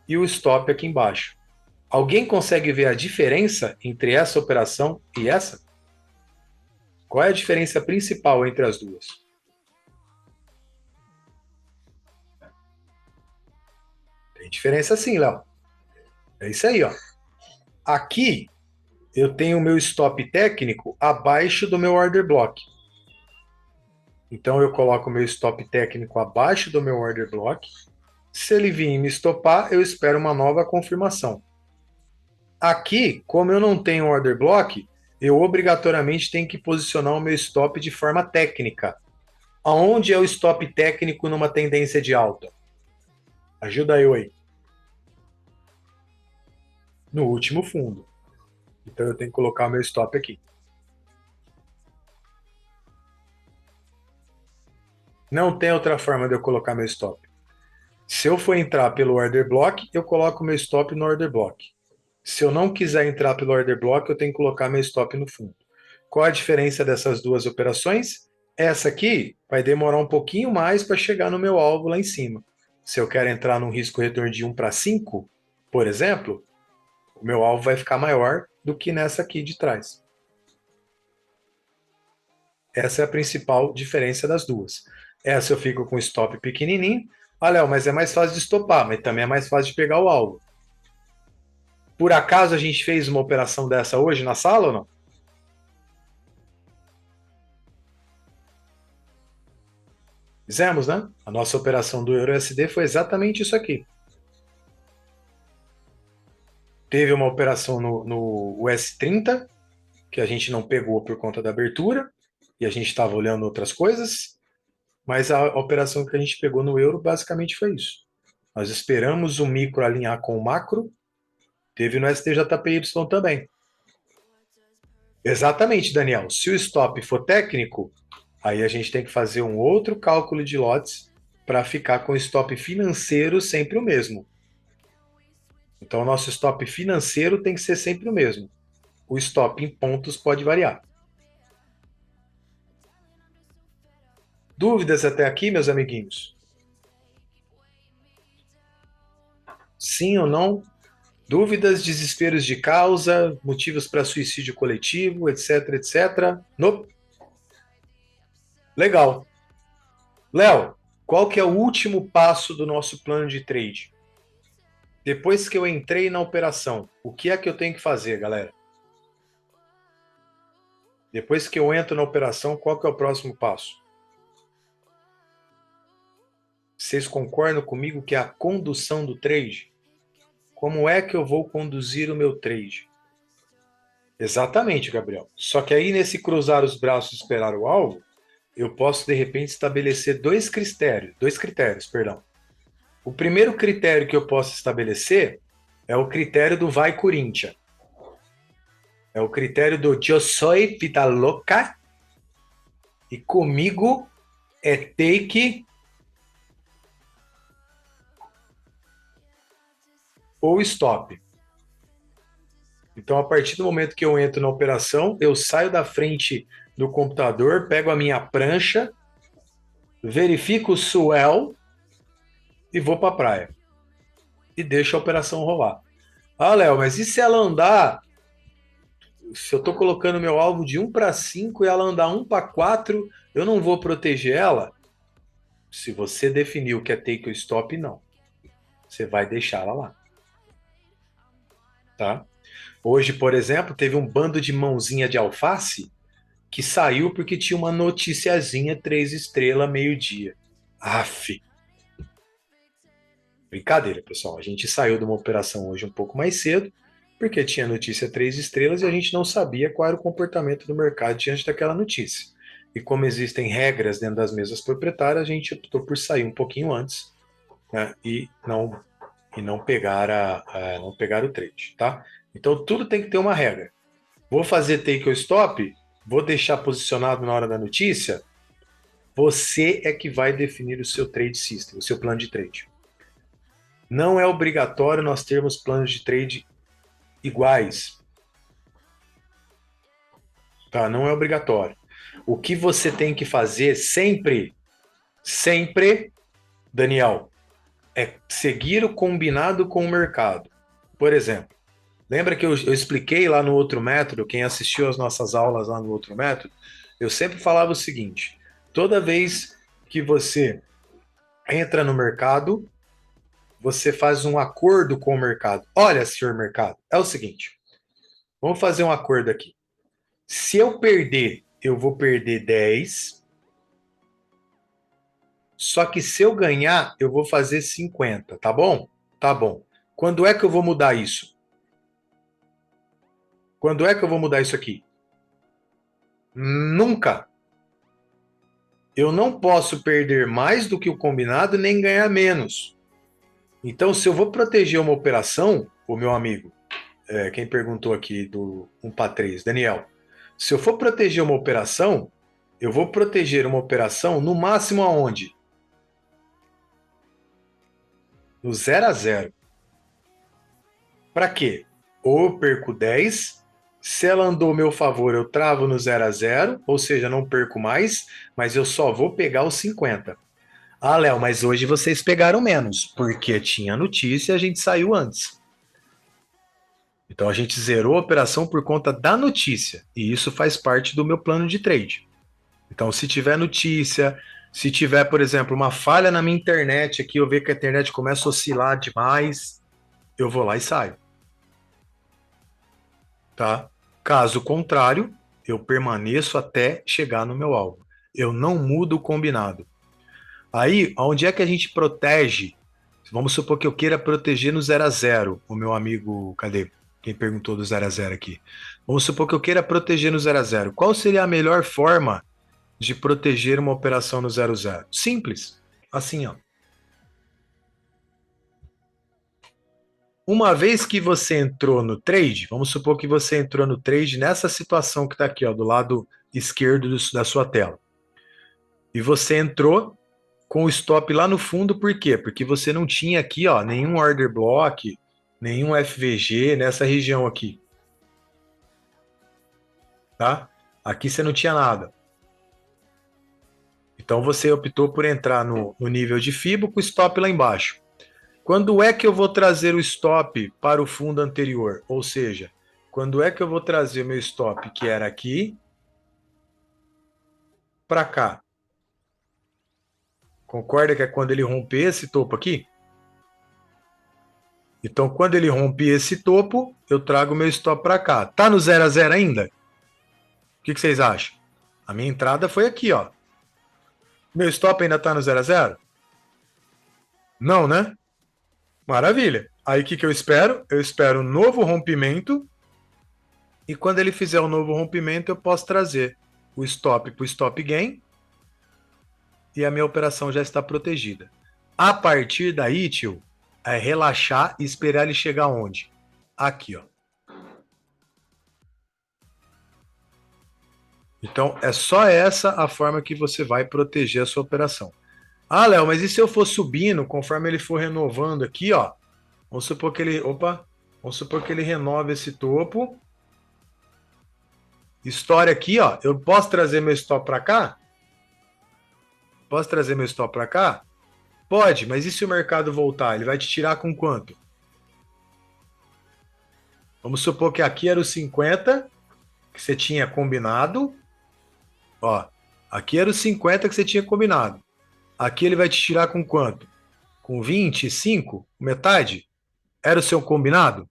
e o stop aqui embaixo. Alguém consegue ver a diferença entre essa operação e essa? Qual é a diferença principal entre as duas? Tem diferença sim, Léo. É isso aí, ó. Aqui eu tenho o meu stop técnico abaixo do meu order block. Então eu coloco o meu stop técnico abaixo do meu order block. Se ele vir me estopar, eu espero uma nova confirmação. Aqui, como eu não tenho order block, eu obrigatoriamente tenho que posicionar o meu stop de forma técnica. Aonde é o stop técnico numa tendência de alta? Ajuda eu aí. No último fundo. Então eu tenho que colocar o meu stop aqui. Não tem outra forma de eu colocar meu stop. Se eu for entrar pelo order block, eu coloco meu stop no order block. Se eu não quiser entrar pelo order block, eu tenho que colocar meu stop no fundo. Qual a diferença dessas duas operações? Essa aqui vai demorar um pouquinho mais para chegar no meu alvo lá em cima. Se eu quero entrar num risco retorno de 1 para 5, por exemplo, o meu alvo vai ficar maior do que nessa aqui de trás. Essa é a principal diferença das duas. Essa eu fico com o stop pequenininho. Ah, Léo, mas é mais fácil de estopar, mas também é mais fácil de pegar o alvo. Por acaso a gente fez uma operação dessa hoje na sala ou não? Fizemos, né? A nossa operação do EURUSD foi exatamente isso aqui. Teve uma operação no US30, que a gente não pegou por conta da abertura, e a gente estava olhando outras coisas, mas a operação que a gente pegou no euro basicamente foi isso. Nós esperamos o micro alinhar com o macro, teve no STJPY também. Exatamente, Daniel. Se o stop for técnico, aí a gente tem que fazer um outro cálculo de lotes para ficar com o stop financeiro sempre o mesmo. Então, o nosso stop financeiro tem que ser sempre o mesmo. O stop em pontos pode variar. Dúvidas até aqui, meus amiguinhos? Sim ou não? Dúvidas, desesperos de causa, motivos para suicídio coletivo, etc, etc. Nope. Legal. Léo, qual que é o último passo do nosso plano de trade? Depois que eu entrei na operação, o que é que eu tenho que fazer, galera? Depois que eu entro na operação, qual que é o próximo passo? Vocês concordam comigo que é a condução do trade? Como é que eu vou conduzir o meu trade? Exatamente, Gabriel. Só que aí, nesse cruzar os braços e esperar o alvo, eu posso, de repente, estabelecer dois critérios, perdão. O primeiro critério que eu posso estabelecer é o critério do vai Corinthians. É o critério do eu soy vida louca e comigo é take ou stop. Então, a partir do momento que eu entro na operação, eu saio da frente do computador, pego a minha prancha, verifico o swell e vou para a praia. E deixo a operação rolar. Ah, Léo, mas e se ela andar? Se eu estou colocando meu alvo de 1 para 5 e ela andar 1 para 4, eu não vou proteger ela? Se você definiu que é take ou stop, não. Você vai deixar ela lá. Tá? Hoje, por exemplo, teve um bando de mãozinha de alface que saiu porque tinha uma noticiazinha 3 estrelas meio-dia. Aff. Brincadeira, pessoal. A gente saiu de uma operação hoje um pouco mais cedo, porque tinha notícia 3 estrelas e a gente não sabia qual era o comportamento do mercado diante daquela notícia. E como existem regras dentro das mesas proprietárias, a gente optou por sair um pouquinho antes, né, e não pegar não pegar o trade, tá? Então tudo tem que ter uma regra. Vou fazer take ou stop, vou deixar posicionado na hora da notícia, Você é que vai definir o seu trade system, o seu plano de trade. Não é obrigatório nós termos planos de trade iguais, tá? Não é obrigatório. O que você tem que fazer sempre, sempre, Daniel, é seguir o combinado com o mercado. Por exemplo, lembra que eu expliquei lá no outro método, quem assistiu às nossas aulas lá no outro método, eu sempre falava o seguinte: toda vez que você entra no mercado, você faz um acordo com o mercado. Olha, senhor mercado, é o seguinte, vamos fazer um acordo aqui. Se eu perder, eu vou perder 10. Só que se eu ganhar, eu vou fazer 50, tá bom? Tá bom. Quando é que eu vou mudar isso? Quando é que eu vou mudar isso aqui? Nunca. Eu não posso perder mais do que o combinado nem ganhar menos. Então, se eu vou proteger uma operação, o meu amigo, quem perguntou aqui do 1 para 3, Daniel, se eu for proteger uma operação, eu vou proteger uma operação no máximo aonde? No 0 a 0. Para quê? Ou eu perco 10, se ela andou a meu favor, eu travo no 0 a 0, ou seja, não perco mais, mas eu só vou pegar os 50. Ah, Léo, mas hoje vocês pegaram menos, porque tinha notícia e a gente saiu antes. Então a gente zerou a operação por conta da notícia, e isso faz parte do meu plano de trade. Então, se tiver notícia, se tiver, por exemplo, uma falha na minha internet aqui, eu ver que a internet começa a oscilar demais, eu vou lá e saio. Tá? Caso contrário, eu permaneço até chegar no meu alvo. Eu não mudo o combinado. Aí, onde é que a gente protege? Vamos supor que eu queira proteger no 0 a 0, o meu amigo, cadê? Quem perguntou do 0 a 0 aqui. Vamos supor que eu queira proteger no 0 a 0. Qual seria a melhor forma de proteger uma operação no 0 a 0? Simples. Assim, ó. Uma vez que você entrou no trade, vamos supor que você entrou no trade nessa situação que está aqui, ó, do lado esquerdo da sua tela. E você entrou com o stop lá no fundo, por quê? Porque você não tinha aqui, ó, nenhum order block, nenhum FVG nessa região aqui. Tá? Aqui você não tinha nada. Então você optou por entrar no nível de FIBO com o stop lá embaixo. Quando é que eu vou trazer o stop para o fundo anterior? Ou seja, quando é que eu vou trazer meu stop, que era aqui, para cá? Concorda que é quando ele romper esse topo aqui? Então, quando ele rompe esse topo, eu trago meu stop para cá. Tá no 0 a 0 ainda? O que vocês acham? A minha entrada foi aqui, ó. Meu stop ainda tá no 0 a 0? Não, né? Maravilha. Aí o que eu espero? Eu espero um novo rompimento. E quando ele fizer um novo rompimento, eu posso trazer o stop para o stop gain. E a minha operação já está protegida. A partir daí, tio, é relaxar e esperar ele chegar onde? Aqui, ó. Então, é só essa a forma que você vai proteger a sua operação. Ah, Léo, mas e se eu for subindo, conforme ele for renovando aqui, ó? Vamos supor que ele, vamos supor que ele renove esse topo. História aqui, ó. Eu posso trazer meu stop para cá? Posso trazer meu stop para cá? Pode, mas e se o mercado voltar? Ele vai te tirar com quanto? Vamos supor que aqui era o 50 que você tinha combinado. Ó, aqui era o 50 que você tinha combinado. Aqui ele vai te tirar com quanto? Com 25? Metade? Era o seu combinado?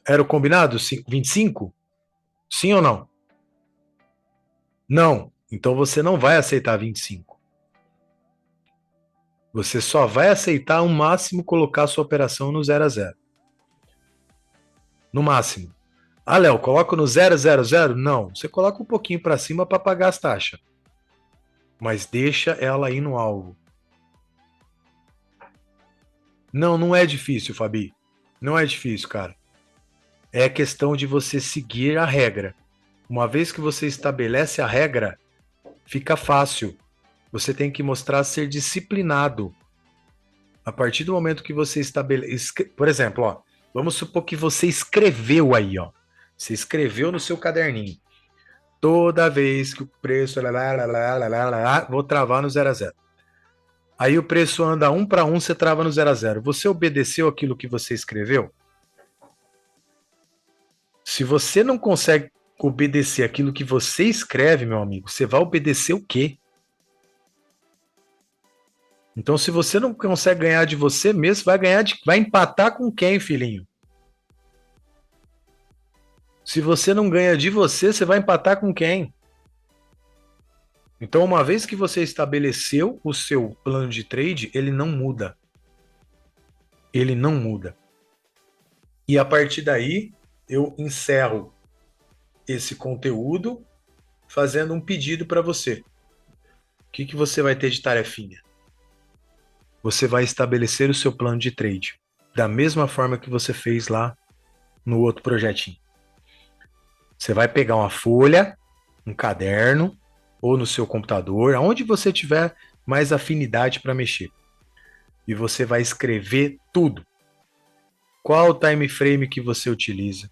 Era o combinado? 25? Sim ou não? Não. Então você não vai aceitar 25. Você só vai aceitar o máximo colocar a sua operação no 0 a 0. No máximo. Ah, Léo, coloca no 000? Não. Você coloca um pouquinho para cima para pagar as taxas. Mas deixa ela aí no alvo. Não, não é difícil, Fabi. Não é difícil, cara. É questão de você seguir a regra. Uma vez que você estabelece a regra, Fica fácil. Você tem que mostrar ser disciplinado. A partir do momento que você estabelece. Por exemplo, ó, vamos supor que você escreveu aí, ó. Você escreveu no seu caderninho. Toda vez que o preço. Vou travar no 0 a 0. Aí o preço anda 1 para 1, você trava no 0 a 0. Você obedeceu aquilo que você escreveu? Se você não consegue obedecer aquilo que você escreve, meu amigo, você vai obedecer o quê? Então, se você não consegue ganhar de você mesmo, vai empatar com quem, filhinho? Se você não ganha de você, você vai empatar com quem? Então, uma vez que você estabeleceu o seu plano de trade, ele não muda. Ele não muda. E a partir daí, eu encerro esse conteúdo fazendo um pedido para você. O que você vai ter de tarefinha? Você vai estabelecer o seu plano de trade da mesma forma que você fez lá no outro projetinho. Você vai pegar uma folha, um caderno ou no seu computador, aonde você tiver mais afinidade para mexer. E você vai escrever tudo. Qual o time frame que você utiliza?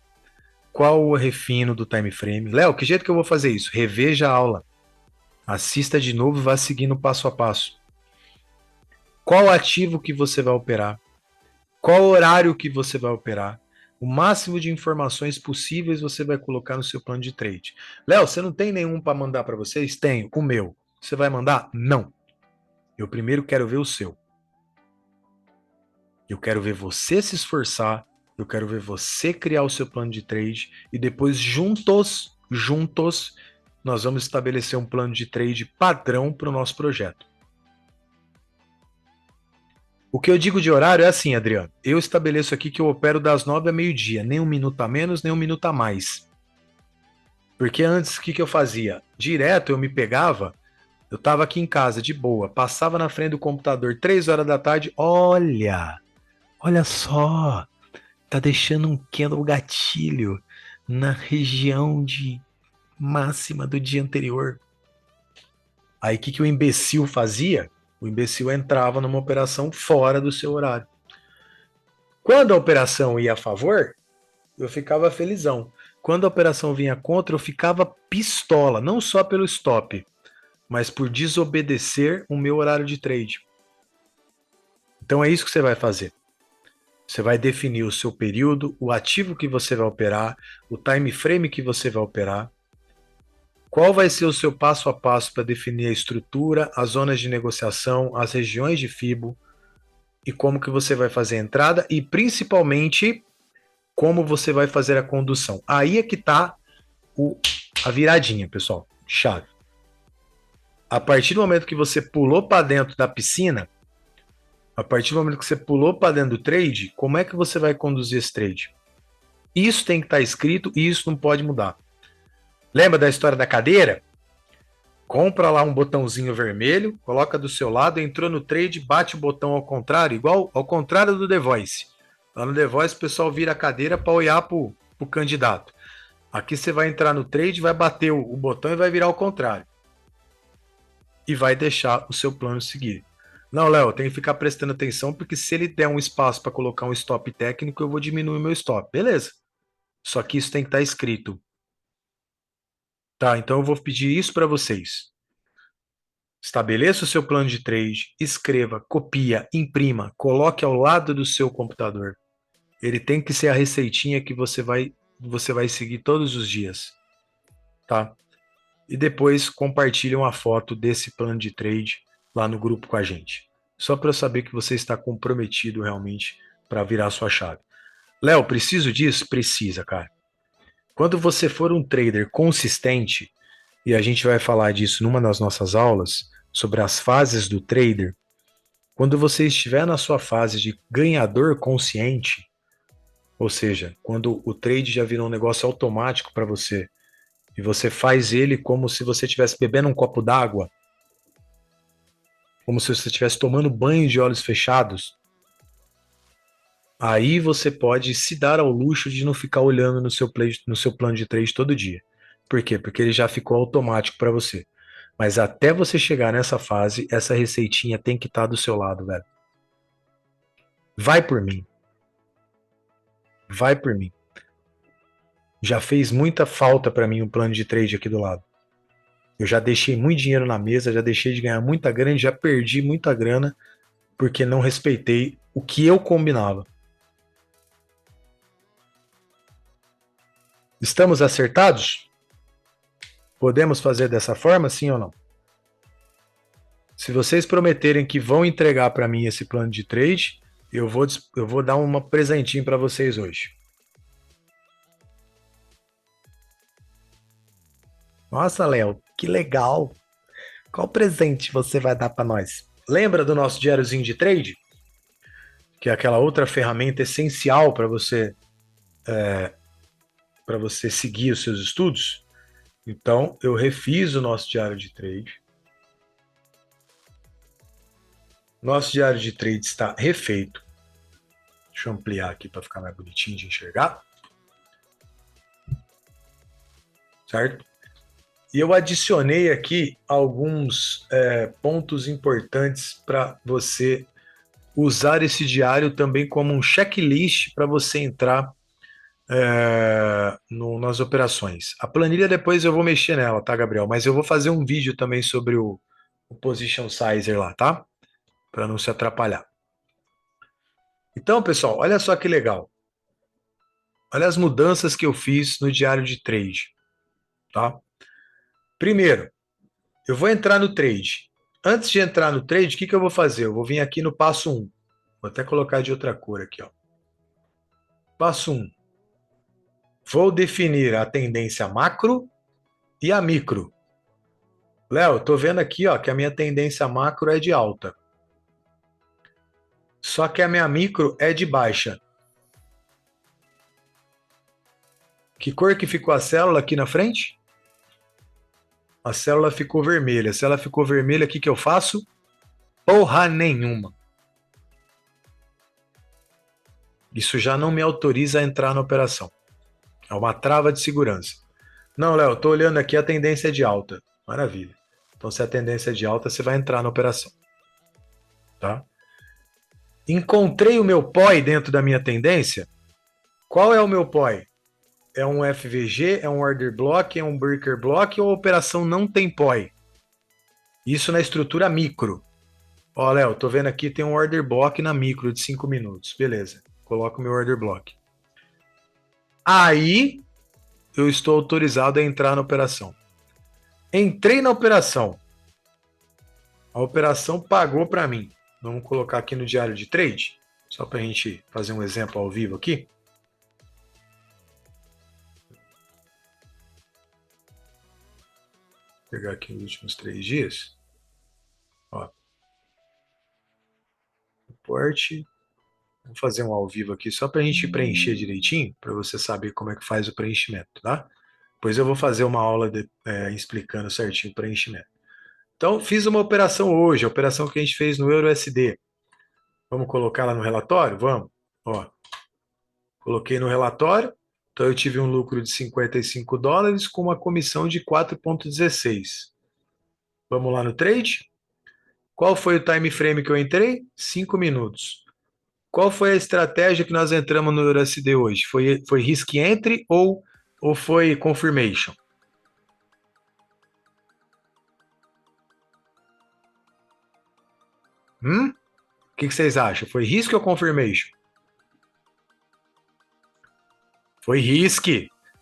Qual o refino do time frame? Léo, que jeito que eu vou fazer isso? Reveja a aula. Assista de novo e vá seguindo passo a passo. Qual ativo que você vai operar? Qual horário que você vai operar? O máximo de informações possíveis você vai colocar no seu plano de trade. Léo, você não tem nenhum para mandar para vocês? Tenho, o meu. Você vai mandar? Não. Eu primeiro quero ver o seu. Eu quero ver você se esforçar, eu quero ver você criar o seu plano de trade e depois juntos, nós vamos estabelecer um plano de trade padrão para o nosso projeto. O que eu digo de horário é assim, Adriano. Eu estabeleço aqui que eu opero das 9 a meio-dia, nem um minuto a menos, nem um minuto a mais. Porque antes, o que eu fazia? Direto eu me pegava, eu estava aqui em casa de boa, passava na frente do computador 3 horas da tarde, olha só, tá deixando um candle gatilho na região de máxima do dia anterior. Aí o que o imbecil fazia? O imbecil entrava numa operação fora do seu horário. Quando a operação ia a favor, eu ficava felizão. Quando a operação vinha contra, eu ficava pistola, não só pelo stop, mas por desobedecer o meu horário de trade. Então é isso que você vai fazer. Você vai definir o seu período, o ativo que você vai operar, o time frame que você vai operar. Qual vai ser o seu passo a passo para definir a estrutura, as zonas de negociação, as regiões de FIBO e como que você vai fazer a entrada e principalmente como você vai fazer a condução. Aí é que está a viradinha, pessoal, chave. A partir do momento que você pulou para dentro da piscina, a partir do momento que você pulou para dentro do trade, como é que você vai conduzir esse trade? Isso tem que estar escrito e isso não pode mudar. Lembra da história da cadeira? Compra lá um botãozinho vermelho, coloca do seu lado, entrou no trade, bate o botão ao contrário, igual ao contrário do The Voice. Lá no The Voice o pessoal vira a cadeira para olhar para o candidato. Aqui você vai entrar no trade, vai bater o botão e vai virar ao contrário. E vai deixar o seu plano seguir. Não, Léo, tem que ficar prestando atenção, porque se ele der um espaço para colocar um stop técnico, eu vou diminuir meu stop. Beleza. Só que isso tem que estar escrito. Tá, então eu vou pedir isso para vocês. Estabeleça o seu plano de trade, escreva, copia, imprima, coloque ao lado do seu computador. Ele tem que ser a receitinha que você vai seguir todos os dias, tá? E depois compartilhe uma foto desse plano de trade lá no grupo com a gente. Só para eu saber que você está comprometido realmente para virar a sua chave. Léo, preciso disso? Precisa, cara. Quando você for um trader consistente, e a gente vai falar disso numa das nossas aulas, sobre as fases do trader, quando você estiver na sua fase de ganhador consciente, ou seja, quando o trade já virou um negócio automático para você, e você faz ele como se você estivesse bebendo um copo d'água, como se você estivesse tomando banho de olhos fechados, aí você pode se dar ao luxo de não ficar olhando no seu plano de trade todo dia. Por quê? Porque ele já ficou automático para você. Mas até você chegar nessa fase, essa receitinha tem que estar do seu lado, velho. Vai por mim. Vai por mim. Já fez muita falta para mim um plano de trade aqui do lado. Eu já deixei muito dinheiro na mesa, já deixei de ganhar muita grana, já perdi muita grana porque não respeitei o que eu combinava. Estamos acertados? Podemos fazer dessa forma, sim ou não? Se vocês prometerem que vão entregar para mim esse plano de trade, eu vou dar um presentinho para vocês hoje. Nossa, Léo, que legal! Qual presente você vai dar para nós? Lembra do nosso diáriozinho de trade? Que é aquela outra ferramenta essencial para você seguir os seus estudos? Então, eu refiz o nosso diário de trade. Nosso diário de trade está refeito. Deixa eu ampliar aqui para ficar mais bonitinho de enxergar. Certo? E eu adicionei aqui alguns pontos importantes para você usar esse diário também como um checklist para você entrar nas operações. A planilha depois eu vou mexer nela, tá, Gabriel? Mas eu vou fazer um vídeo também sobre o Position Sizer lá, tá? Para não se atrapalhar. Então, pessoal, olha só que legal. Olha as mudanças que eu fiz no diário de trade, tá? Primeiro, eu vou entrar no trade. Antes de entrar no trade, o que eu vou fazer? Eu vou vir aqui no passo 1. Vou até colocar de outra cor aqui, ó. Passo 1. Vou definir a tendência macro e a micro. Léo, tô vendo aqui, ó, que a minha tendência macro é de alta. Só que a minha micro é de baixa. Que cor que ficou a célula aqui na frente? A célula ficou vermelha. Se ela ficou vermelha, o que eu faço? Porra nenhuma. Isso já não me autoriza a entrar na operação. É uma trava de segurança. Não, Léo, estou olhando aqui, a tendência é de alta. Maravilha. Então, se a tendência é de alta, você vai entrar na operação. Tá? Encontrei o meu POI dentro da minha tendência. Qual é o meu POI? É um FVG, é um Order Block, é um Breaker Block ou a operação não tem POI? Isso na estrutura micro. Ó, Léo, tô vendo aqui tem um Order Block na micro de 5 minutos. Beleza, coloco o meu Order Block. Aí, eu estou autorizado a entrar na operação. Entrei na operação. A operação pagou para mim. Vamos colocar aqui no diário de trade, só para a gente fazer um exemplo ao vivo aqui. Vou pegar aqui os últimos 3 dias. Ó. Reporte. Vou fazer um ao vivo aqui só para a gente preencher direitinho, para você saber como é que faz o preenchimento, tá? Depois eu vou fazer uma aula explicando certinho o preenchimento. Então, fiz uma operação hoje, a operação que a gente fez no EURUSD. Vamos colocar lá no relatório? Vamos. Ó, coloquei no relatório, então eu tive um lucro de $55 com uma comissão de 4,16. Vamos lá no trade? Qual foi o time frame que eu entrei? 5 minutos. Qual foi a estratégia que nós entramos no EURUSD hoje? Foi risk entry ou foi confirmation? O que vocês acham? Foi risk ou confirmation? Foi risk.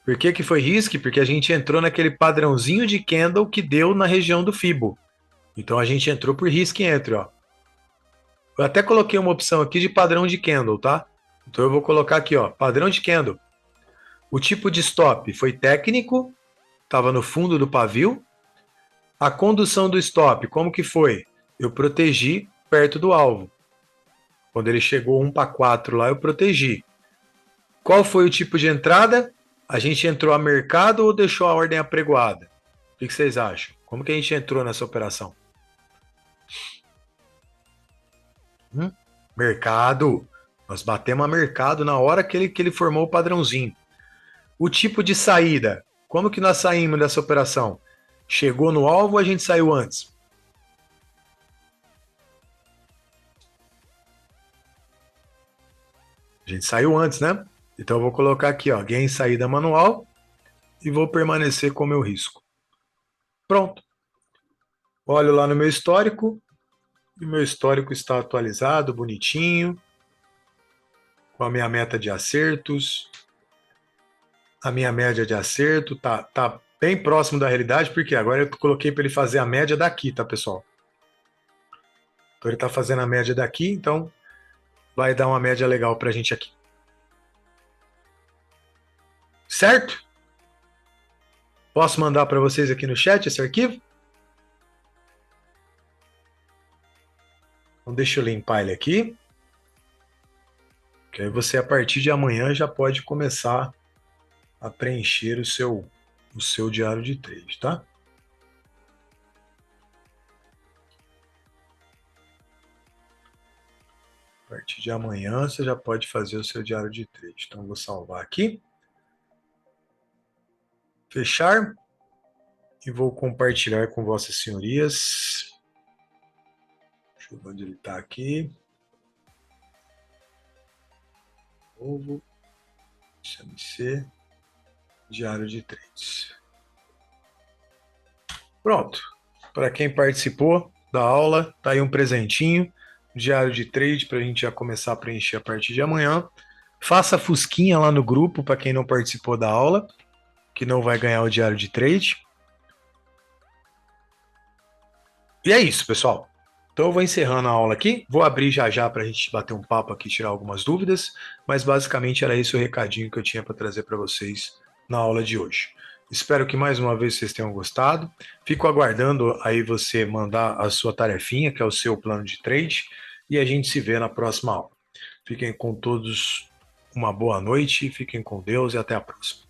Por que foi risk? Porque a gente entrou naquele padrãozinho de candle que deu na região do Fibo. Então a gente entrou por risk entry, ó. Eu até coloquei uma opção aqui de padrão de candle, tá? Então eu vou colocar aqui, ó, padrão de candle. O tipo de stop foi técnico, estava no fundo do pavio. A condução do stop, como que foi? Eu protegi perto do alvo. Quando ele chegou 1 para 4 lá, eu protegi. Qual foi o tipo de entrada? A gente entrou a mercado ou deixou a ordem apregoada? O que vocês acham? Como que a gente entrou nessa operação? Mercado. Nós batemos a mercado na hora que ele formou o padrãozinho. O tipo de saída. Como que nós saímos dessa operação? Chegou no alvo ou a gente saiu antes? A gente saiu antes, né? Então eu vou colocar aqui, ó, gain saída manual e vou permanecer com o meu risco. Pronto. Olho lá no meu histórico e o meu histórico está atualizado, bonitinho, com a minha meta de acertos. A minha média de acerto tá bem próximo da realidade, porque agora eu coloquei para ele fazer a média daqui, tá, pessoal? Então ele está fazendo a média daqui, então vai dar uma média legal para a gente aqui. Certo? Posso mandar para vocês aqui no chat esse arquivo? Então deixa eu limpar ele aqui. Que aí você, a partir de amanhã, já pode começar a preencher o seu diário de trade, tá? A partir de amanhã, você já pode fazer o seu diário de trade. Então, vou salvar aqui. Fechar. E vou compartilhar com vossas senhorias. Deixa eu ver onde ele está aqui. Novo. CMC. Diário de trades. Pronto. Para quem participou da aula, tá aí um presentinho. Diário de trade para a gente já começar a preencher a partir de amanhã. Faça fusquinha lá no grupo para quem não participou da aula, que não vai ganhar o diário de trade. E é isso, pessoal. Então eu vou encerrando a aula aqui, vou abrir já já para a gente bater um papo aqui, tirar algumas dúvidas, mas basicamente era esse o recadinho que eu tinha para trazer para vocês na aula de hoje. Espero que mais uma vez vocês tenham gostado. Fico aguardando aí você mandar a sua tarefinha, que é o seu plano de trade, e a gente se vê na próxima aula. Fiquem com todos uma boa noite, fiquem com Deus e até a próxima.